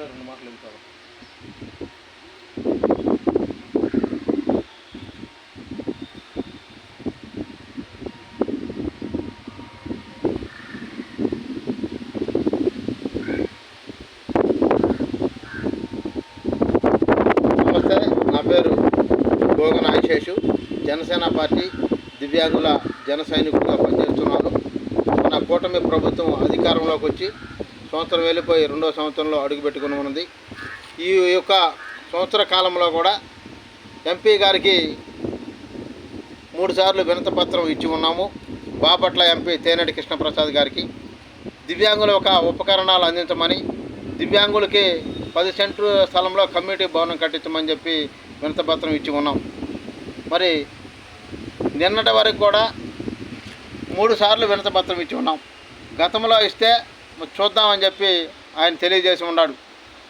కూడా 2 మాటలు చెప్తాను. నమస్తే, నా పేరు గోగన ఆశేషు. జనసేన పార్టీ దివ్యాంగుల జన సైనికుడిగా పనిచేస్తున్నాను. మన కూటమి ప్రభుత్వం అధికారంలోకి వచ్చి సంవత్సరం వెళ్ళిపోయి 2వ సంవత్సరంలో అడుగుపెట్టుకుని ఉన్నది. ఈ యొక్క సంవత్సర కాలంలో కూడా ఎంపీ గారికి 3 సార్లు వినతిపత్రం ఇచ్చి ఉన్నాము. బాపట్ల ఎంపీ తేనెటి కృష్ణప్రసాద్ గారికి దివ్యాంగుల యొక్క ఉపకరణాలు అందించమని, దివ్యాంగులకి 10 సెంట్లు స్థలంలో కమ్యూనిటీ భవనం కట్టించమని చెప్పి వినతిపత్రం ఇచ్చి ఉన్నాం. మరి నిన్నటి వరకు కూడా 3 సార్లు వినతిపత్రం ఇచ్చి ఉన్నాం. గతంలో ఇస్తే చూద్దామని చెప్పి ఆయన తెలియజేసి ఉన్నాడు.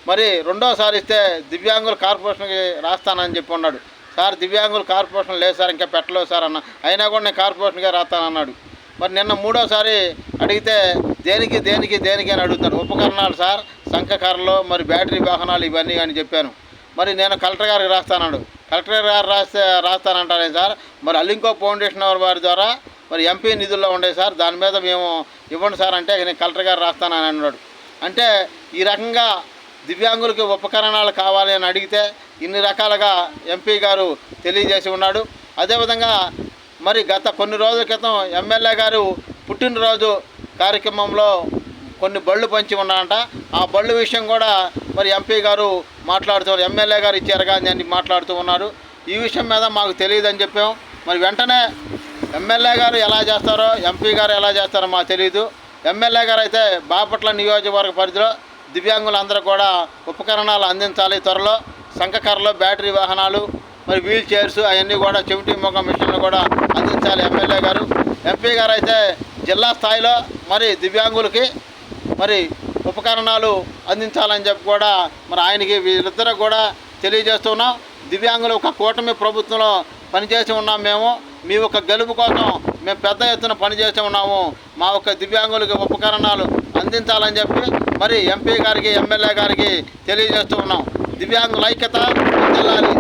మరి 2వసారి ఇస్తే దివ్యాంగుల కార్పొరేషన్కి రాస్తానని చెప్పి ఉన్నాడు. సార్, దివ్యాంగుల కార్పొరేషన్ లేదు సార్, ఇంకా పెట్టలేదు సార్ అన్న. అయినా కూడా నేను కార్పొరేషన్గా రాస్తానన్నాడు. మరి నిన్న 3వసారి అడిగితే దేనికి అని అడుగుతాను. ఉపకరణాలు సార్, శంఖకర్రలు, మరి బ్యాటరీ వాహనాలు ఇవన్నీ అని చెప్పాను. మరి నేను కలెక్టర్ గారికి రాస్తాన్నాడు. కలెక్టర్ గారు రాస్తానంటానే సార్. మరి అల్లింకో ఫౌండేషన్ వారి ద్వారా మరి ఎంపీ నిధుల్లో ఉండే సార్, దాని మీద మేము ఇవ్వండి సార్ అంటే నేను కలెక్టర్ గారు రాస్తానని అన్నాడు. అంటే ఈ రకంగా దివ్యాంగులకి ఉపకరణాలు కావాలి అని అడిగితే ఇన్ని రకాలుగా ఎంపీ గారు తెలియజేసి ఉన్నాడు. అదేవిధంగా మరి గత కొన్ని రోజుల క్రితం ఎమ్మెల్యే గారు పుట్టినరోజు కార్యక్రమంలో కొన్ని బళ్ళు పంచి ఉన్నారంట. ఆ బళ్ళు విషయం కూడా మరి ఎంపీ గారు మాట్లాడుతున్నారు. ఎమ్మెల్యే గారు ఇచ్చారుగా అని మాట్లాడుతూ ఉన్నారు. ఈ విషయం మీద మాకు తెలియదని చెప్పాం. మరి వెంటనే ఎమ్మెల్యే గారు ఎలా చేస్తారో, ఎంపీ గారు ఎలా చేస్తారో మాకు తెలియదు. ఎమ్మెల్యే గారు అయితే బాపట్ల నియోజకవర్గ పరిధిలో దివ్యాంగులందరూ కూడా ఉపకరణాలు అందించాలి. త్వరలో శంఖకర్రలు, బ్యాటరీ వాహనాలు, మరి వీల్ చైర్స్ అవన్నీ కూడా చెవిటి మొగ మిషన్లు కూడా అందించాలి ఎమ్మెల్యే గారు. ఎంపీ గారు అయితే జిల్లా స్థాయిలో మరి దివ్యాంగులకి మరి ఉపకరణాలు అందించాలని చెప్పి కూడా మరి ఆయనకి వీళ్ళిద్దరూ కూడా తెలియజేస్తున్నాం. దివ్యాంగులు ఒక కూటమి ప్రభుత్వంలో పనిచేసి ఉన్నాం. మేము మీ యొక్క గెలుపు కోసం మేము పెద్ద ఎత్తున పనిచేసి ఉన్నాము. మా యొక్క దివ్యాంగులకి ఉపకరణాలు అందించాలని చెప్పి మరి ఎంపీ గారికి, ఎమ్మెల్యే గారికి తెలియజేస్తూ ఉన్నాం. దివ్యాంగుల ఐక్యత తెల్లాలి.